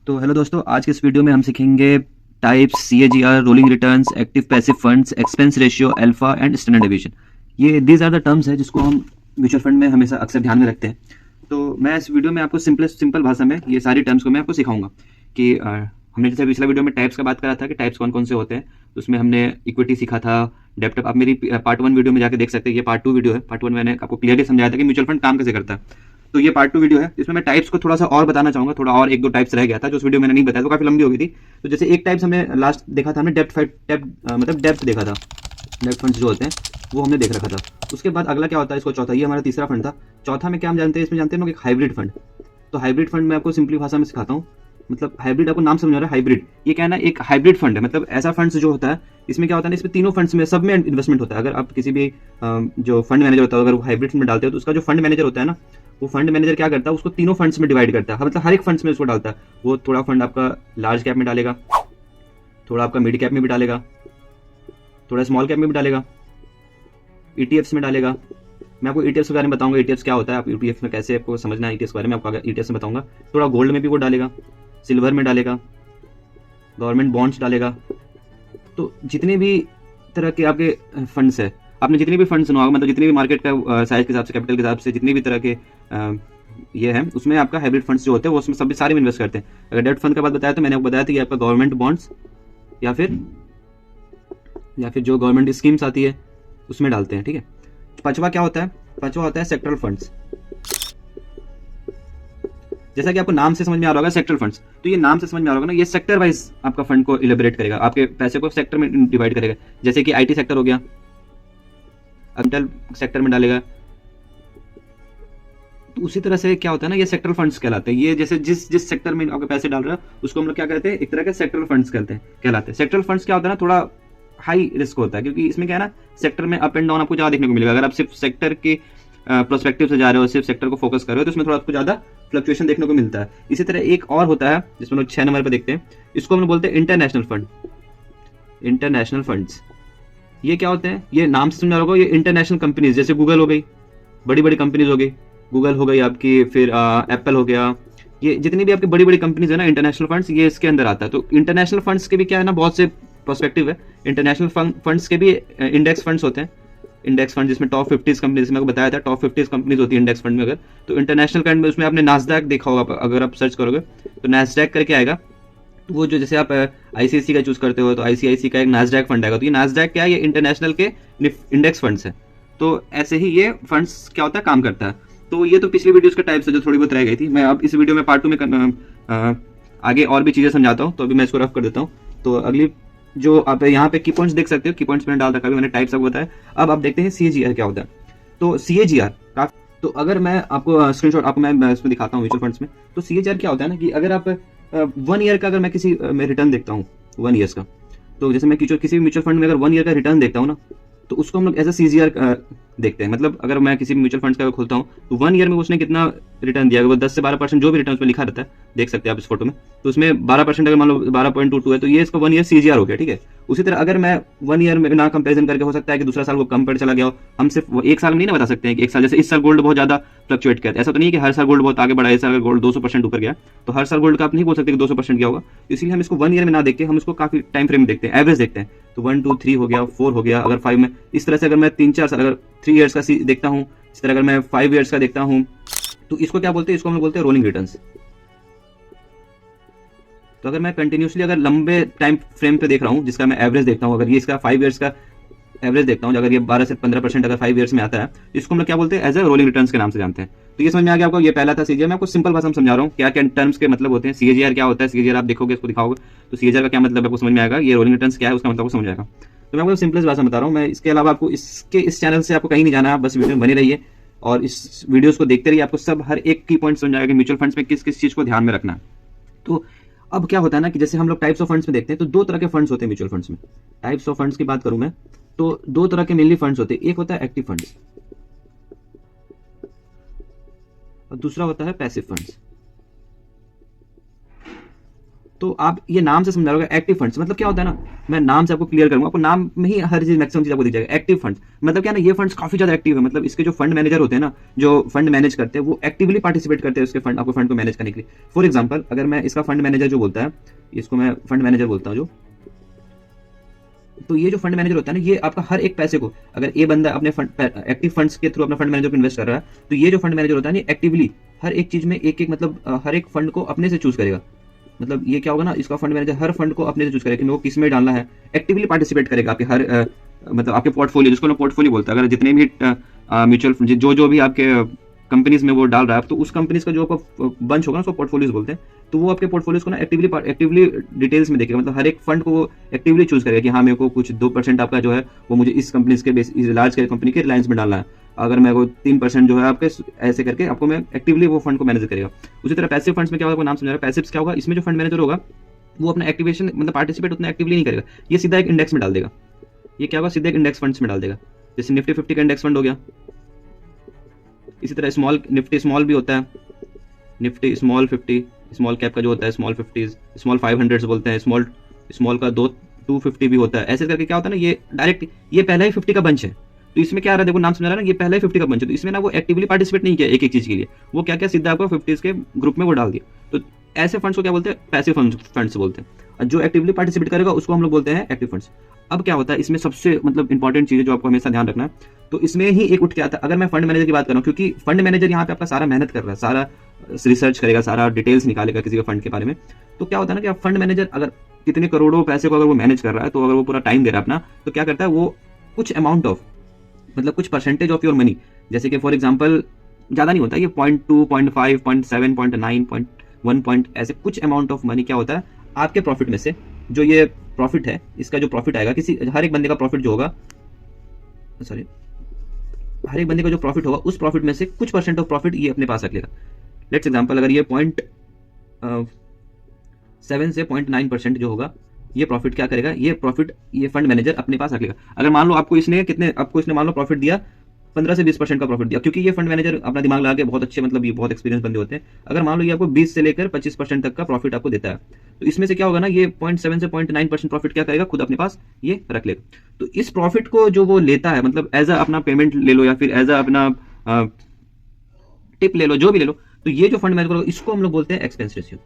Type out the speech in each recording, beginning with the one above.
तो हेलो दोस्तों, आज के इस वीडियो में हम सीखेंगे types, CAGR, rolling returns, active passive funds, expense ratio, alpha and standard deviation. ये दीज आर द टर्म्स है जिसको हम म्यूचुअल फंड में हमेशा अक्सर ध्यान में रखते हैं। तो मैं इस वीडियो में आपको सिंपल भाषा में ये सारी टर्म्स को मैं आपको सिखाऊंगा कि हमने जैसे पिछला वीडियो में टाइप्स का बात करा था कि टाइप्स कौन कौन से होते हैं। तो उसमें हमने इक्विटी सीखा था, डेप्ट। आप मेरी पार्ट 1 वीडियो में जाकर देख सकते हैं। ये पार्ट 2 वीडियो है। पार्ट 1 मैंने आपको क्लियरली समझाया था कि म्यूचुअल फंड काम कैसे करता है। तो ये पार्ट 2 वीडियो है जिसमें मैं टाइप्स को थोड़ा सा और बताना चाहूंगा। थोड़ा और एक दो टाइप्स रह गया था जो उस वीडियो में मैंने नहीं बताया, तो काफी लंबी हो गई थी। तो जैसे एक टाइप्स हमने लास्ट देखा था, हमने डेप्ट देखा था। डेप्ट फंड्स जो होते हैं वो हमने देख रखा था। उसके बाद अगला क्या होता है, इसको चौथा, ये हमारा तीसरा फंड था। चौथा में क्या हम जानते हैं, इसमें जानते हैं हम लोग एक हाइब्रिड फंड। तो हाइब्रिड फंड मैं आपको सिंपली भाषा में सिखाता हूँ। मतलब हाइब्रिड, आपको नाम समझ आ रहा है हाइब्रिड। ये क्या है ना, एक हाइब्रिड फंड है। मतलब ऐसा फंड्स जो होता है, इसमें क्या होता है ना, इसमें तीनों फंड्स में सब में इन्वेस्टमेंट होता है। अगर आप किसी भी जो फंड मैनेजर होता है, अगर वो हाइब्रिड फंड में डालते हो, तो उसका जो फंड मैनेजर होता है ना, वो फंड मैनेजर क्या करता है, उसको तीनों फंड्स में डिवाइड करता है। मतलब हर एक फंड्स में उसको डालता है। वो थोड़ा फंड आपका लार्ज कैप में डालेगा, थोड़ा आपका मिड कैप में भी डालेगा, थोड़ा स्मॉल कैप में भी डालेगा, ईटीएफ्स में डालेगा। मैं आपको ईटीएफ्स के बारे में बताऊंगा, ईटीएफ्स क्या होता है, आप ईटीएफ्स में कैसे आपको समझना है, ईटीएफ्स के बारे में आपको ईटीएफ्स में बताऊंगा। थोड़ा गोल्ड में भी वो डालेगा, सिल्वर में डालेगा, गवर्नमेंट बॉन्ड्स डालेगा। तो जितने भी तरह के आपके फंड्स है, आपने जितने भी फंड्स सुना होगा, मतलब जितने भी मार्केट का साइज के हिसाब से, कैपिटल के हिसाब से जितने भी तरह के ये है, उसमें आपका हाइब्रिड फंड्स जो होते हैं वो उसमें सभी सारे में इन्वेस्ट करते हैं। अगर डेट फंड का बात बताया तो मैंने आपको बताया था कि आपका गवर्नमेंट बॉन्ड्स या फिर जो गवर्नमेंट स्कीम्स आती है उसमें डालते हैं। ठीक है। पांचवा क्या होता है, पांचवा होता है सेक्टरल फंड्स। जैसा कि आपको नाम से समझ में आ रहा होगा सेक्टर फंड्स, तो ये नाम से समझ में आ रहा होगा ना, ये सेक्टर वाइज आपका फंड को इलेबोरेट करेगा, आपके पैसे को सेक्टर में डिवाइड करेगा। जैसे कि आईटी सेक्टर हो गया, अग्रिकल्चर सेक्टर में डालेगा। तो उसी तरह से क्या होता है ना, ये सेक्टरल फंड्स कहलाते हैं। ये जैसे जिस सेक्टर में आपके पैसे डाल रहे हो उसको हम लोग क्या कहते हैं, एक तरह के सेक्टरल फंड्स कहलाते हैं। सेक्टरल फंड्स क्या होता है ना, थोड़ा हाई रिस्क होता है, क्योंकि इसमें क्या है ना, सेक्टर में अप एंड डाउन आपको ज्यादा देखने को मिलेगा। अगर आप सिर्फ सेक्टर के प्रोस्पेक्टिव से जा रहे हो, सिर्फ सेक्टर को फोकस कर रहे हो, तो इसमें थोड़ा आपको ज्यादा फ्लक्चुएशन देखने को मिलता है। इसी तरह एक और होता है जिसमें लोग 6 नंबर पर देखते हैं, इसको हम लोग बोलते हैं इंटरनेशनल फंड। इंटरनेशनल फंड्स ये क्या होते हैं, ये नाम से समझा होगा, ये इंटरनेशनल कंपनीज, जैसे गूगल हो गई, बड़ी बड़ी कंपनीज हो गई, गूगल हो गई आपकी, फिर एप्पल हो गया, ये जितनी भी आपकी बड़ी बड़ी कंपनीज है ना, इंटरनेशनल फंड्स ये इसके अंदर आता है। तो इंटरनेशनल फंड्स के भी क्या है ना, बहुत से पर्सपेक्टिव है। इंटरनेशनल फंड्स के भी इंडेक्स फंड्स होते हैं। इंडेक्स फंड जिसमें टॉप 50 कंपनीज, मैं बताया था टॉप 50 कंपनीज होती है इंडेक्स फंड में। अगर तो इंटरनेशनल फंड में उसमें आपने नास्डैक देखा होगा, अगर आप सर्च करोगे तो नास्डैक करके आएगा। तो वो जो जैसे आप आईसीआईसी का चूज करते हो, तो आईसीआईसी का एक नास्डैक फंड आएगा। तो ये नास्डैक क्या है, ये इंटरनेशनल के इंडेक्स फंड्स है। तो ऐसे ही ये फंड्स क्या होता है, काम करता है। तो ये तो पिछली वीडियोस के टाइप से जो थोड़ी बहुत रह गई थी, मैं अब इस वीडियो में पार्ट 2 में आगे और भी चीजें समझाता हूँ। तो अभी मैं इसको रफ कर देता हूँ। तो अगली जो आप यहाँ पे की पॉइंट्स देख सकते हो, की पॉइंट्स मैंने डाल रखा है, मैंने टाइप्स आपको बताया। अब आप देखते हैं सीएजीआर क्या होता है। तो सीएजीआर, तो अगर मैं आपको स्क्रीनशॉट आपको मैं इसमें दिखाता हूँ म्यूचुअल फंड्स में, तो सीएजीआर क्या होता है ना, कि अगर आप 1 ईयर का अगर मैं किसी में रिटर्न देखता हूँ 1 ईयर्स का, तो जैसे मैं किसी भी म्यूचुअल फंड में अगर 1 ईयर का रिटर्न देखता हूँ ना, तो उसको हम लोग एज अ सीजीआर देखते हैं। मतलब अगर मैं किसी भी म्यूचुअल फंड का खोलता हूँ, तो 1 ईयर में उसने कितना रिटर्न दिया, वो 10 से 12% जो भी रिटर्न उसमें लिखा रहता है, देख सकते हैं आप इस फोटो में। तो उसमें 12% अगर मान लो 12.22 है, तो ये इसका 1 ईयर सीजीआर हो गया। ठीक है। उसी तरह अगर मैं 1 ईयर में ना कंपेरिजन करके, हो सकता है कि दूसरा साल वो कम पर चला गया हो, हम सिर्फ एक साल में नहीं ना बता सकते हैं कि एक साल, जैसे इस साल गोल्ड बहुत ज्यादा फ्लक्चुएट किया, ऐसा तो नहीं है कि हर साल गोल्ड बहुत आगे बढ़ा है। इस साल गोल्ड 200% ऊपर गया, तो हर साल गोल्ड का आप नहीं बोल सकते कि 200% गया होगा। इसलिए हम इसको 1 ईयर में ना देख के हम इसको काफी टाइम फ्रेम में देखते हैं, एवरेज देखते हैं। तो 1, 2, 3 हो गया, 4 हो गया, अगर 5 में, इस तरह से अगर मैं 3-4 साल, अगर 3 ईयर्स का देखता हूँ, इस तरह अगर मैं 5 ईयर्स का देखता हूँ, तो इसको क्या बोलते हैं, इसको हम बोलते हैं रोलिंग रिटर्न्स। तो अगर मैं कंटिन्यूसली अगर लंबे टाइम फ्रेम पे देख रहा हूँ, जिसका मैं एवरेज देखता हूँ, अगर ये इसका 5 ईयर्स का एवरेज देखता हूँ, अगर ये 12 से 15% अगर 5 ईयर्स में आता है, तो इसको हम लोग क्या बोलते हैं, एज ए रोलिंग रिटर्न्स के नाम से जानते हैं। तो ये समझ में आ गया आपको, ये पहला था सीजीआर। मैं आपको सिंपल भाषा में समझा रहा हूँ क्या क्या टर्म्स के मतलब होते हैं। सीजीआर क्या होता है, सीजीआर आप देखोगे, इसको दिखाओगे तो सीजीआर का क्या मतलब आपको समझ में आएगा, ये रोलिंग रिटर्न्स क्या है उसका मतलब समझ आएगा। तो मैं आपको सिंपलेस्ट भाषा में बता रहा हूँ। मैं इसके अलावा आपको इस चैनल से आपको कहीं नहीं जाना है, बस वीडियो में बने रहिए और इस वीडियोस को देखते रहिए। आपको सब हर एक की पॉइंट समझ आएगा कि म्यूचुअल फंड्स में किस किस चीज को ध्यान में रखना है। तो अब क्या होता है ना, कि जैसे हम लोग टाइप्स ऑफ फंड्स में देखते हैं, तो 2 तरह के फंड्स होते हैं म्यूचुअल फंड्स में। टाइप्स ऑफ फंड्स की बात करूं मैं, तो 2 तरह के मेनली फंड्स होते हैं। एक होता है एक्टिव फंड्स और दूसरा होता है पैसिव फंड्स। तो आप ये नाम से समझा रहे हो एक्टिव फंड्स मतलब क्या होता है ना, मैं नाम से आपको क्लियर करूंगा, आपको नाम में ही हर चीज मैक्सिमम चीज आपको दिख जाएगा। एक्टिव फंड्स मतलब क्या ना, ये फंड्स काफी ज्यादा एक्टिव है, मतलब इसके जो फंड मैनेजर होते हैं ना, जो फंड मैनेज करते हैं वो एक्टिवली पार्टिसिपेट करते हैं उसके फंड, आपको फंड को मैनेज करने के लिए। फॉर एग्जाम्पल अगर मैं इसका फंड मैनेजर जो बोलता है, इसको मैं फंड मैनेजर बोलता हूँ जो, तो ये जो फंड मैनेजर होता है ना, ये आपका हर एक पैसे को, अगर ये बंदा अपने फंड एक्टिव फंड्स के थ्रू अपना फंड मैनेजर को इन्वेस्ट कर रहा है, तो ये जो फंड मैनेजर होता है ना, एक्टिवली हर एक चीज में एक एक मतलब हर एक फंड को अपने से चूज करेगा। मतलब ये क्या होगा ना, इसका फंड मैनेजर हर फंड को अपने से चूज करेगा कि मेरे को किस में डालना है, एक्टिवली पार्टिसिपेट करेगा आपके हर मतलब आपके पोर्टफोलियो, जिसको ना पोर्टफोलियो बोलते हैं, अगर जितने भी म्यूचुअल फंड जो भी आपके कंपनीज में वो डाल रहा है, तो उस कंपनीज का जो आपका बंच होगा ना, उसको पोर्टफोलियोज बोलते हैं। तो वो आपके पोर्टफोलियोज को ना एक्टिवली डिटेल्स में देखेगा, मतलब हर एक फंड को वो एक्टिवली चूज करेगा कि हाँ मेरे को कुछ 2% आपका जो है वो मुझे इस कंपनीज के बेस, इस लार्ज कंपनी के रिलायंस में डालना है, अगर मेरे को 3% जो है आपके, ऐसे करके आपको मैं एक्टिवली वो फंड को मैनेज करेगा। उसी तरह पैसिव फंड्स में क्या होगा, नाम समझा रहा है, पैसिव्स क्या होगा, इसमें जो फंड मैनेजर होगा वो अपना एक्टिवेशन मतलब पार्टिसिपेट उतना एक्टिवली नहीं करेगा, ये सीधा एक इंडेक्स में डाल देगा। ये क्या होगा, सीधा एक इंडेक्स फंड्स में डाल देगा, जैसे निफ्टी 50 का इंडेक्स फंड हो गया। इसी तरह स्मॉल निफ्टी स्मॉल भी होता है, निफ्टी स्मॉल 50 स्मॉल कैप का जो होता है, स्मॉल 50 स्मॉल 500 बोलते हैं, स्मॉल का 250 भी होता है। ऐसे करके क्या होता है ना, ये डायरेक्ट ये पहला ही 50 का बंच है, तो इसमें क्या आ रहा है, देखो नाम समझ रहा है ना, ये पहला ही 50 का बंच है, तो इसमें ना वो एक्टिवली पार्टिसिपेट नहीं किया एक एक चीज के लिए, वो क्या क्या सीधा आपको 50 के ग्रुप में वो डाल दिया। तो ऐसे फंड्स को क्या बोलते हैं, पैसिव फंड्स बोलते हैं, और जो एक्टिवली पार्टिसिपेट करेगा उसको हम लोग बोलते हैं एक्टिव फंड्स। अब क्या होता है इसमें सबसे मतलब इंपॉर्टेंट चीज है जो आपको हमेशा ध्यान रखना है, तो इसमें ही एक उठ के आता है, अगर मैं फंड मैनेजर की बात कर रहा हूँ, क्योंकि फंड मैनेजर यहाँ पे आपका सारा मेहनत कर रहा है, सारा रिसर्च करेगा, सारा डिटेल्स निकालेगा किसी के फंड के बारे में। तो क्या होता है ना कि आप फंड मैनेजर अगर कितने करोड़ों पैसे को अगर वो मैनेज कर रहा है, तो अगर वो पूरा टाइम दे रहा है अपना, तो क्या करता है वो कुछ अमाउंट ऑफ मतलब कुछ परसेंटेज ऑफ योर मनी, जैसे कि फॉर एग्जाम्पल ज्यादा नहीं होता, ये 0.2 0.5 0.7 0.9 0.1 ऐसे कुछ अमाउंट ऑफ मनी क्या होता है आपके प्रॉफिट में से, जो ये प्रॉफिट है, इसका जो प्रॉफिट आएगा, किसी हर एक बंदे का प्रॉफिट जो होगा, सॉरी हर एक बंदे का जो प्रॉफिट होगा उस प्रॉफिट में से कुछ परसेंट ऑफ प्रॉफिट ये अपने पास रख लेगा। लेट्स एग्जांपल अगर ये 0.7 से 0.9% जो होगा, ये प्रॉफिट क्या करेगा, ये प्रॉफिट ये फंड मैनेजर अपने पास रख लेगा। अगर मान लो आपको इसने मान लो प्रॉफिट दिया 15 से 20% का प्रॉफिट दिया, क्योंकि ये फंड मैनेजर अपना दिमाग लगा के बहुत अच्छे, मतलब ये बहुत एक्सपीरियंस बंदे होते हैं। अगर मान लो ये आपको 20 से लेकर 25% तक का प्रॉफिट आपको देता है, तो इसमें से क्या होगा ना, ये 0.7 से 0.9% प्रॉफिट क्या करेगा, खुद अपने पास ये रख लेगा। तो इस प्रॉफिट को जो वो लेता है, मतलब एज अ अपना पेमेंट ले लो या फिर एज अ अपना टिप ले लो, जो भी ले लो, तो ये जो फंड मैनेजर, इसको हम लोग बोलते हैं एक्सपेंस रेशियो।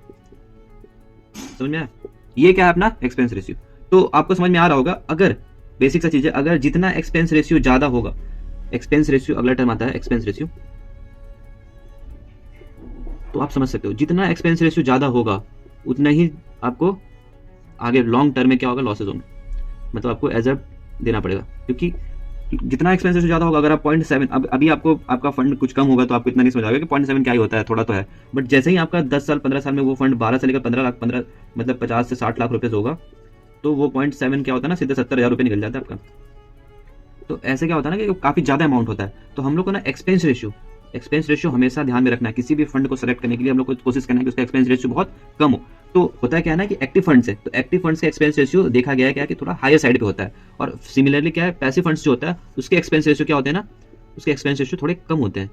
समझ में आया, ये क्या है अपना एक्सपेंस रेशियो। तो आपको समझ में आ रहा होगा, अगर बेसिक सा चीज है, अगर जितना एक्सपेंस रेशियो ज्यादा होगा, एक्सपेंस रेशियो अगला टर्म आता है एक्सपेंस रेशियो, तो आप समझ सकते हो जितना एक्सपेंस रेशियो ज्यादा होगा उतना ही आपको आगे लॉन्ग टर्म में क्या होगा, लॉसेज होंगे, मतलब आपको एज अ देना पड़ेगा, क्योंकि जितना एक्सपेंस रेशियो ज्यादा होगा, अगर आप 0.7 अभी आपको आपका फंड कुछ कम होगा तो आपको इतना नहीं समझ आएगा कि 0.7 क्या ही होता है, थोड़ा तो है, बट जैसे ही आपका 10 साल 15 साल में वो फंड 12 से लेकर 15 लाख 15 मतलब 50 से 60 लाख रुपए होगा, तो वो 0.7 क्या होता है ना, सीधे 70,000 रुपये निकल जाता है आपका। तो ऐसे क्या होता है ना कि काफी ज्यादा अमाउंट होता है, तो हम लोग को ना एक्सपेंस रेशियो हमेशा ध्यान में रखना है। किसी भी फंड को सेलेक्ट करने के लिए हम लोग को कोशिश करना है कि उसका एक्सपेंस रेशियो बहुत कम हो। तो होता है क्या है ना कि एक्टिव फंड्स है, तो एक्टिव फंड्स का एक्सपेंस रेशियो देखा गया है क्या कि थोड़ा हायर साइड पे होता है, और सिमिलरली क्या है पैसिव फंड्स जो होता है उसके एक्सपेंस रेशियो क्या होते हैं ना, उसके एक्सपेंस रेशियो थोड़े कम होते हैं,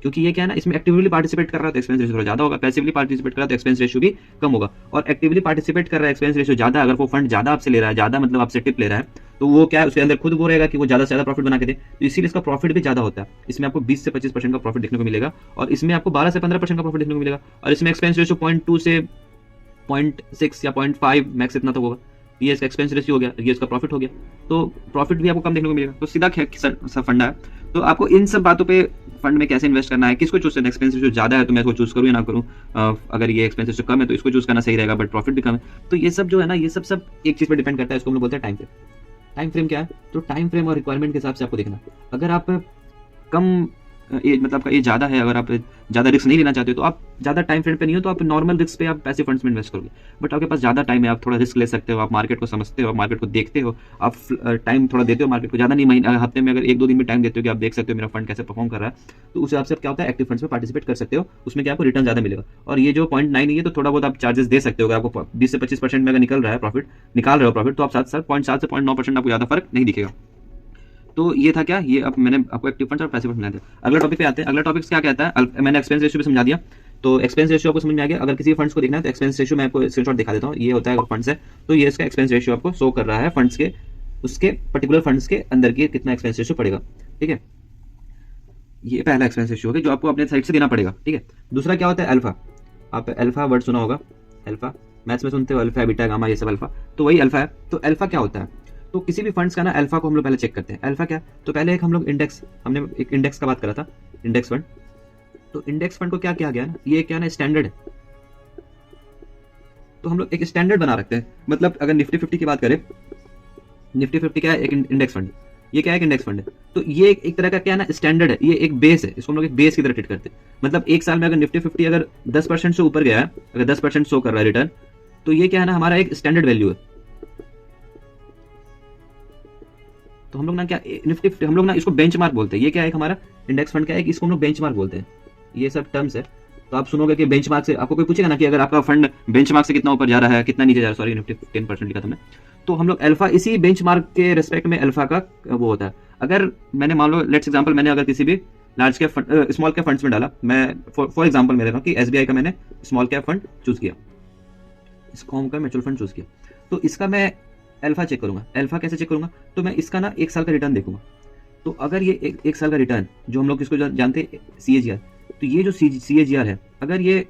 क्योंकि ये क्या है ना, इसमें एक्टिवली पार्टिसिपेट कर रहा है तो एक्सपेंस रेशियो थोड़ा ज्यादा होगा, पैसिवली पार्टिसिपेट कर रहा है तो एक्सपेंस रेशियो भी कम होगा। और एक्टिवली पार्टिसिपेट कर रहा है एक्सपेंस रेशियो ज्यादा, अगर वो फंड ज्यादा आपसे ले रहा है, ज्यादा मतलब आपसे टिप ले रहा है, तो वो क्या है उसके अंदर खुद वो रहेगा कि वो ज्यादा से ज्यादा प्रॉफिट बना के दे, तो इसीलिए इसका प्रॉफिट भी ज्यादा होता है। इसमें आपको 20 से 25% का प्रॉफिट देखने को मिलेगा, और इसमें आपको 12 से 15% का प्रॉफिट देखने को मिलेगा, और इसमें एक्सपेंस रेशियो 0.2 से 0.6 या 0.5 मैक्स इतना तो होगा। ये इसका एक्सपेंस रेशियो हो गया, ये इसका प्रॉफिट हो गया, तो प्रॉफिट भी आपको कम देखने को मिलेगा। तो सीधा फंडा है। तो आपको इन सब बातों पे फंड में कैसे इन्वेस्ट करना है, किसको चूज करना है, एक्सपेंस रेशियो ज्यादा है तो मैं इसको चूज करूँ या ना करूँ, अगर ये एक्सपेंस रेशियो कम है तो इसको चूज करना सही रहेगा, बट प्रॉफिट भी कम है। तो ये सब जो है ना, ये सब एक चीज पर डिपेंड करता है, इसको हम लोग बोलते हैं टाइम फ्रेम। टाइम फ्रेम क्या है, तो टाइम फ्रेम और रिक्वायरमेंट के हिसाब से आपको देखना। अगर आप कम एज मतलब आपका एज ज़्यादा है, अगर आप ज़्यादा रिस्क नहीं लेना चाहते हो, तो आप ज़्यादा टाइम फ्रेम पे नहीं हो तो आप नॉर्मल रिस्क पे आप पैसिव फंड्स में इन्वेस्ट करोगे। बट आपके पास ज़्यादा टाइम है, आप थोड़ा रिस्क ले सकते हो, आप मार्केट को समझते हो, आप मार्केट को देखते हो, आप टाइम थोड़ा देते हो मार्केट को, ज़्यादा नहीं महीने हफ्ते में अगर 1-2 दिन में टाइम देते हो कि आप देख सकते हो मेरा फंड कैसे परफॉर्म कर रहा है, तो उस हिसाब से क्या होता है एक्टिव फंड्स में पार्टिसिपेट कर सकते हो, उसमें क्या आपको रिटर्न ज़्यादा मिलेगा। और ये जो 0.9 है, ये तो थोड़ा बहुत आप चार्जेस दे सकते हो, अगर आपको 20 से 25% में अगर निकाल रहा है प्रॉफिट, तो आप 0.7 से 0.9% आपको ज़्यादा फर्क नहीं दिखेगा। तो ये था क्या, ये अब मैंने आपको एक्टिव फंड्स और पैसिव फंड्स समझा दिया। अगला टॉपिक पे आते हैं। अगला टॉपिक क्या कहता है, मैंने एक्सपेंस रेशियो भी समझा दिया तो एक्सपेंस रेशियो आपको समझ में आ गया। अगर किसी फंड्स को देखना है तो एक्सपेंस रेशियो मैं आपको स्क्रीनशॉट दिखा देता हूँ। ये होता है अगर फंड्स है तो ये इसका एक्सपेंस रेशियो आपको शो कर रहा है फंड्स के, उसके पर्टिकुलर फंड्स के अंदर की कितना एक्सपेंस रेशियो पड़ेगा। ठीक है, ये पहला एक्सपेंस रेशियो होगा जो आपको अपने साइड से देना पड़ेगा। ठीक है, दूसरा क्या होता है अल्फा। आप अल्फा वर्ड सुना होगा, अल्फा मैथ्स में सुनते हो, अल्फा बीटा गामा ये सब अल्फा, तो वही अल्फा है। तो अल्फा क्या होता है, तो किसी भी फंड्स का ना अल्फा को हम लोग पहले चेक करते हैं। अल्फा क्या, तो पहले एक हम लोग इंडेक्स, हमने एक इंडेक्स का बात करा था, इंडेक्स फंड। तो इंडेक्स फंड को क्या किया गया ना, ये क्या ना स्टैंडर्ड है, तो हम लोग एक स्टैंडर्ड बना रखते हैं। मतलब अगर निफ्टी 50 की बात करें, निफ्टी 50 क्या है, एक इंडेक्स फंड, ये क्या है, एक इंडेक्स फंड है। तो ये एक तरह का क्या है ना स्टैंडर्ड है, ये एक बेस है, इसको हम लोग एक बेस की तरह ट्रीट करते हैं। मतलब एक साल में अगर निफ्टी 50 अगर 10% से ऊपर गया है, अगर 10% शो कर रहा है रिटर्न, तो ये क्या है ना हमारा एक स्टैंडर्ड वैल्यू है। तो हम लोग ना क्या निफ्टी, हम लोग ना इसको बेंचमार्क बोलते हैं। ये क्या है हमारा इंडेक्स फंड क्या है, इसको हम लोग बेंचमार्क बोलते हैं। ये सब टर्म्स है। तो आप सुनोगे कि बेंचमार्क से, आपको कोई पूछेगा ना कि अगर आपका फंड बेंचमार्क से कितना ऊपर जा रहा है, कितना नीचे जा रहा है, सॉरी निफ्टी 10% लिखा था मैंने, तो हम लोग अल्फा इसी बेंचमार्क के रिस्पेक्ट में अल्फा का वो होता है। अगर मैंने मान लो लेट्स एग्जांपल, मैंने अगर किसी भी large cap fund small cap funds में डाला, मैं फॉर एग्जांपल मैं दे रहा हूं कि एसबीआई का मैंने स्मॉल कैप फंड चूज किया, इसको का म्यूचुअल फंड चूज किया, तो इसका मैं अल्फा चेक करूंगा। अल्फा कैसे चेक करूंगा, तो मैं इसका ना एक साल का रिटर्न देखूंगा। तो अगर ये एक साल का रिटर्न, जो हम लोग इसको जानते हैं सीएजीआर, तो ये जो सीएजीआर है, अगर ये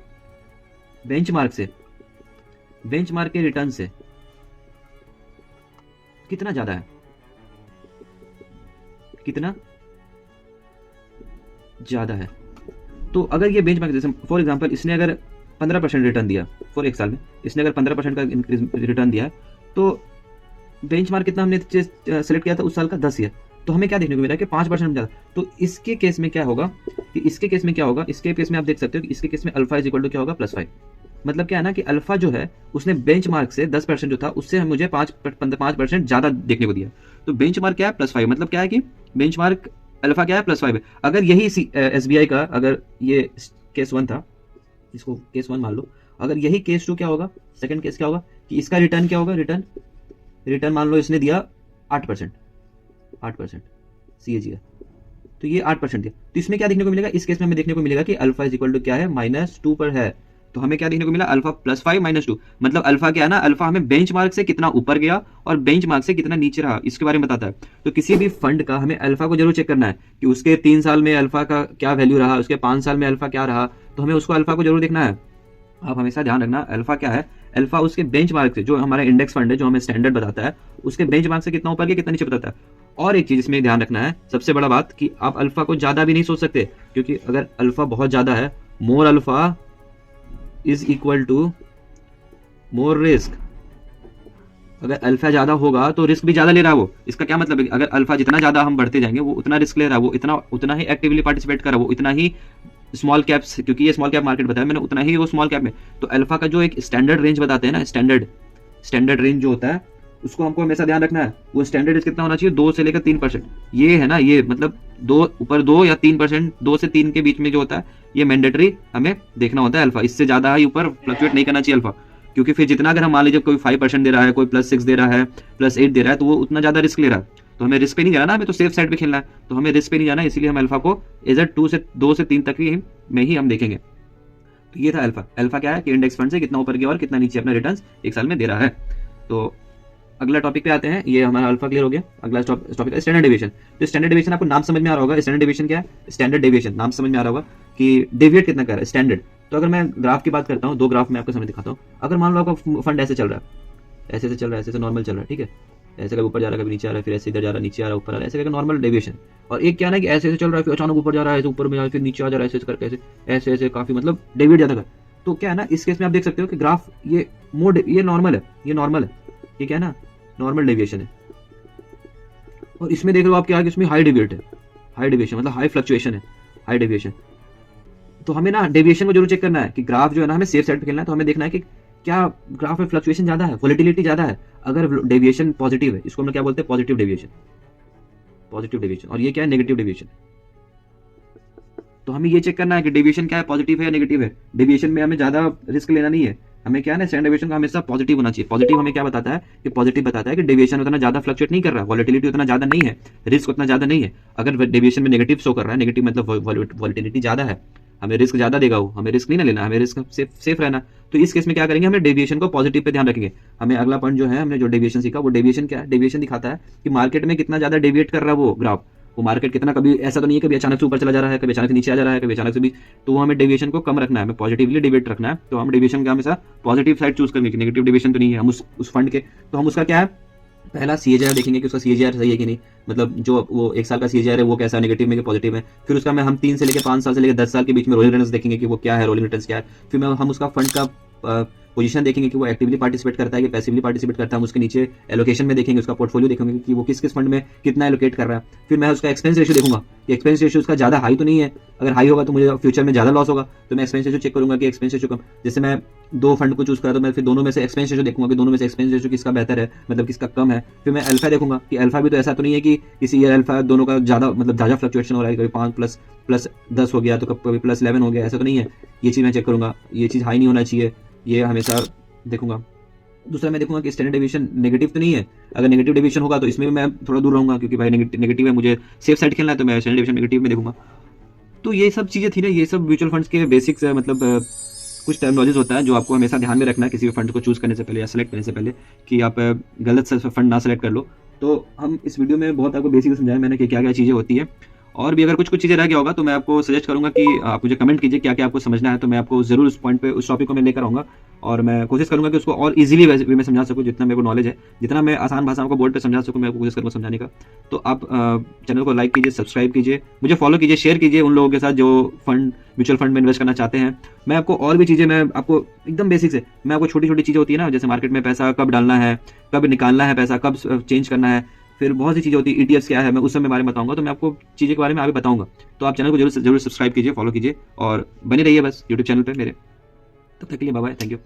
बेंचमार्क के रिटर्न से कितना ज्यादा है, कितना ज्यादा है, तो अगर ये बेंचमार्क, जैसे फॉर एग्जांपल इसने अगर 15% रिटर्न दिया फॉर एक साल में, इसने अगर 15% का इंक्रीज रिटर्न दिया है, तो बेंचमार्क कितना हमने सेलेक्ट किया था उस साल का 10 ईयर, तो हमें क्या देखने को मिला कि 5% ज्यादा। तो इसके केस में क्या होगा कि इसके केस में आप देख सकते हो कि इसके केस में अल्फा इज इक्वल टू क्या होगा, +5। मतलब क्या है ना कि अल्फा जो है उसने बेंचमार्क से 10% जो था उससे मुझे 5% ज्यादा देखने को दिया। तो बेंचमार्क क्या है, +5। मतलब क्या है कि बेंचमार्क अल्फा क्या है, +5 है। अगर यही एसबीआई का अगर ये केस 1 था, इसको केस 1 मान लो, अगर यही केस 2 क्या होगा, सेकंड केस क्या होगा कि इसका रिटर्न क्या होगा, रिटर्न मान लो इसने दिया 8% सीएजीआर, तो ये 8% दिया। तो इसमें क्या देखने को मिलेगा, इस केस में हमें देखने को मिलेगा कि अल्फा इज इक्वल टू क्या है, -2 पर है। तो हमें क्या देखने को मिला, अल्फा +5 -2। मतलब अल्फा क्या है ना, अल्फा हमें बेंचमार्क से कितना ऊपर गया और बेंचमार्क से कितना नीचे रहा, इसके बारे में बताता है। तो किसी भी फंड का हमें अल्फा को जरूर चेक करना है कि उसके 3 साल में अल्फा का क्या वैल्यू रहा, उसके 5 साल में अल्फा क्या रहा, तो हमें उसको अल्फा को जरूर देखना है। आप हमेशा ध्यान रखना अल्फा क्या है, अल्फा उसके बेंचमार्क से, जो हमारा इंडेक्स फंड है जो हमें स्टैंडर्ड बताता है, उसके बेंचमार्क से कितना ऊपर गया कितना नीचे बताता है। और एक चीज इसमें ध्यान रखना है, सबसे बड़ा बात कि आप अल्फा को ज्यादा भी नहीं सोच सकते, क्योंकि अगर अल्फा बहुत ज्यादा है, more alpha is equal to more risk. अगर अल्फा ज्यादा होगा तो रिस्क भी ज्यादा ले रहा है वो। इसका क्या मतलब है, अगर अल्फा जितना ज्यादा हम बढ़ते जाएंगे वो उतना रिस्क ले रहा है, वो उतना ही एक्टिवली पार्टिसिपेट कर रहा है, वो उतना ही स्मॉल कैप्स, क्योंकि ये स्मॉल कैप मार्केट बताया मैंने, उतना ही वो स्मॉल कैप में। तो अल्फा का जो एक स्टैंडर्ड रेंज बताते हैं ना, स्टैंडर्ड रेंज जो होता है उसको हमको हमेशा ध्यान रखना है। वो स्टैंडर्ड रेंज कितना होना चाहिए, 2 से लेकर 3%। ये है ना, ये मतलब 2 ऊपर 2 या 3%, 2 से 3 के बीच में जो होता है ये मैंडेटरी हमें देखना होता है अल्फा। इससे ज्यादा ही ऊपर फ्लक्चुएट नहीं करना चाहिए अल्फा, क्योंकि फिर जितना अगर हम मान लीजिए कोई 5% दे रहा है, कोई +6 दे रहा है, +8 दे रहा है, तो वो उतना ज्यादा रिस्क ले रहा है। तो हमें रिस्क पे नहीं जाना ना, हमें तो सेफ साइड पे खेलना है, तो हमें रिस्क पे नहीं जाना, इसीलिए हम अल्फा को इधर 2 से 3 तक में ही हम देखेंगे। तो ये था अल्फा क्या है कि इंडेक्स फंड से कितना ऊपर गया और कितना नीचे अपना रिटर्न्स एक साल में दे रहा है। तो अगला टॉपिक पे आते हैं, ये हमारा अल्फा क्लियर हो गया। अगला टॉपिक है स्टैंडर्ड डेविएशन। तो स्टैंडर्ड डेविएशन आपको नाम समझ में आ रहा होगा, स्टैंडर्ड डेविएशन क्या है, स्टैंडर्ड डेविएशन नाम समझ में आ रहा होगा कि डेविएट कितना कर रहा है स्टैंडर्ड। तो अगर मैं ग्राफ की बात करता हूँ, 2 ग्राफ मैं आपको समझ दिखाता हूँ। अगर मान लो आपका फंड ऐसे चल रहा है, ऐसे चल रहा है, ऐसे नॉर्मल चल रहा है, ठीक है, ऐसे कभी ऊपर जा रहा है कभी नीचे आ रहा है, फिर ऐसे इधर जा रहा है नीचे आ रहा है ऊपर आ रहा है, ऐसे करके नॉर्मल डेविएशन। और एक क्या ना कि ऐसे चल रहा है, फिर अचानक ऊपर जा रहा है, ऊपर में जा रहा है, फिर नीचे आ जा रहा है, ऐसे करके ऐसे काफी मतलब डेविएट ज्यादा कर। तो क्या है ना, इस केस में आप देख सकते हो कि ग्राफ ये नॉर्मल है, ये क्या है ना, नॉर्मल डेविएशन है। और इसमें देख रहे हो आप क्या है कि इसमें हाई डेविएशन मतलब हाई फ्लक्चुएशन है, हाई डेविएशन। तो हमें ना डेविएशन को जरूर चेक करना है कि ग्राफ जो है ना, हमें सेफ साइड पे खेलना है। तो हमें देखना है कि क्या ग्राफ में फ्लक्चुएशन ज्यादा है, वोलेटिलिटी ज्यादा है। अगर डेविएशन पॉजिटिव है, इसको हम क्या बोलते हैं, पॉजिटिव डेविएशन। और ये क्या है, नेगेटिव डेविएशन। तो हमें ये चेक करना है कि डेविएशन क्या है, पॉजिटिव है या नेगेटिव है। डेविएशन में हमें ज्यादा रिस्क लेना नहीं है, हमें क्या है ना, स्टैंडर्ड डेविएशन का हमेशा पॉजिटिव होना चाहिए। पॉजिटिव हमें क्या बताता है कि पॉजिटिव बताता है कि डेविएशन उतना ज्यादा फ्लक्चुएट नहीं कर रहा, वोलेटिलिटी उतना ज्यादा नहीं है, रिस्क उतना ज्यादा नहीं है। अगर डेविएशन में नेगेटिव शो कर रहा है, नेगेटिव मतलब वोलेटिलिटी ज्यादा है, हमें रिस्क ज़्यादा देगा वो, हमें रिस्क नहीं ना लेना, हमें रिस्क सेफ रहना। तो इस केस में क्या करेंगे, हमें डेविएशन को पॉजिटिव पे ध्यान रखेंगे। हमें अगला पॉइंट जो है, हमने जो डेविएशन सीखा, वो डेविएशन क्या है, डेविएशन दिखाता है कि मार्केट में कितना ज़्यादा डेविएट कर रहा है वो ग्राफ, वो मार्केट कितना, कभी ऐसा तो नहीं है कभी अचानक से ऊपर चला जा रहा है, कभी अचानक से नीचे आ जा रहा है, कभी अचानक से भी, तो हमें डेविएशन को कम रखना है, हमें पॉजिटिवली डेविएट रखना है। तो हम डेविएशन का हमेशा पॉजिटिव साइड चूज करेंगे, नेगेटिव डेविएशन तो नहीं है हम उस फंड के। तो हम उसका क्या है, पहला सीएजीआर देखेंगे कि उसका सीएजीआर सही है कि नहीं, मतलब जो वो 1 साल का सीएजीआर है वो कैसा, नेगेटिव में कि पॉजिटिव है। फिर उसका मैं हम 3 से लेकर 5 साल से लेकर 10 साल के बीच में रोलिंग रिटर्न्स देखेंगे कि वो क्या है, रोलिंग रिटर्न्स क्या है। फिर मैं हम उसका फंड का पोजीशन देखेंगे कि वो एक्टिवली पार्टिसिपेट करता है कि पैसिवली पार्टिसिपेट करता है। हम उसके नीचे एलोकेशन में देखेंगे, उसका पोर्टफोलियो देखेंगे कि वो किस किस फंड में कितना एलोकेट कर रहा है। फिर मैं उसका एक्सपेंस रेशियो देखूंगा कि एक्सपेंस रेशियो उसका ज़्यादा हाई तो नहीं है, अगर हाई होगा तो मुझे फ्यूचर में ज़्यादा लॉस होगा, तो मैं एक्सपेंस रेशियो चेक करूंगा कि एक्सपेंस रेशियो कम। जैसे मैं 2 फंड को चूज करा तो मैं फिर दोनों में से एक्सपेंस रेशियो देखूंगा कि दोनों में से एक्सपेंस रेशियो किसका बेहतर है, मतलब किसका कम है। फिर मैं अल्फा देखूंगा कि अल्फा भी तो ऐसा तो नहीं है कि किसी ईयर अल्फा दोनों का ज़्यादा, मतलब ज़्यादा फ्लक्चुएशन हो रहा है, कभी 5 प्लस 10 हो गया तो कभी प्लस 11 हो गया, ऐसा तो नहीं है। ये चीज़ मैं चेक करूंगा, ये चीज़ हाई नहीं होना चाहिए, ये हमेशा देखूंगा। दूसरा मैं देखूंगा कि स्टैंडर्ड डेविएशन नेगेटिव तो नहीं है, अगर नेगेटिव डेविएशन होगा तो इसमें भी मैं थोड़ा दूर रहूंगा, क्योंकि भाई नेगेटिव है, मुझे सेफ साइड खेलना है, तो मैं स्टैंडर्ड डेविएशन नेगेटिव में देखूंगा। तो ये सब चीज़ें थी ना, ये सब म्यूचुअल फंड्स के बेसिक्स, मतलब कुछ टर्मिनोलॉजीज होता है जो आपको हमेशा ध्यान में रखना है किसी भी फंड को चूज करने से पहले या सेलेक्ट करने से पहले, कि आप गलत फंड ना सेलेक्ट कर लो। तो हम इस वीडियो में बहुत आपको बेसिक समझाया मैंने कि क्या क्या चीज़ें होती है, और भी अगर कुछ चीज़ें रह गया होगा तो मैं आपको सजेस्ट करूंगा कि आप मुझे कमेंट कीजिए क्या क्या आपको समझना है, तो मैं आपको जरूर उस पॉइंट पे, उस टॉपिक को मैं लेकर आऊँगा, और मैं कोशिश करूंगा कि उसको और इजीली वे में समझा सकूं, जितना मेरे को नॉलेज है, जितना मैं आसान भाषा को बोर्ड पे समझा सकूं, मैं आपको कोशिश करूंगा समझाने का। तो आप चैनल को लाइक कीजिए, सब्सक्राइब कीजिए, मुझे फॉलो कीजिए, शेयर कीजिए उन लोगों के साथ जो म्यूचुअल फंड में इन्वेस्ट करना चाहते हैं। मैं आपको और भी चीज़ें, मैं आपको एकदम बेसिक से, मैं आपको छोटी छोटी चीज़ें होती है ना, जैसे मार्केट में पैसा कब डालना है, कब निकालना है पैसा, कब चेंज करना है, फिर बहुत सी चीज़ें होती है, ईटीएफ्स क्या है, मैं उस समय बारे में बताऊंगा। तो मैं आपको चीज़ें के बारे में आगे बताऊंगा, तो आप चैनल को जरूर सब्सक्राइब कीजिए, फॉलो कीजिए, और बने रहिए बस यूट्यूब चैनल पे मेरे। तब तक के लिए बाय बाय, थैंक यू।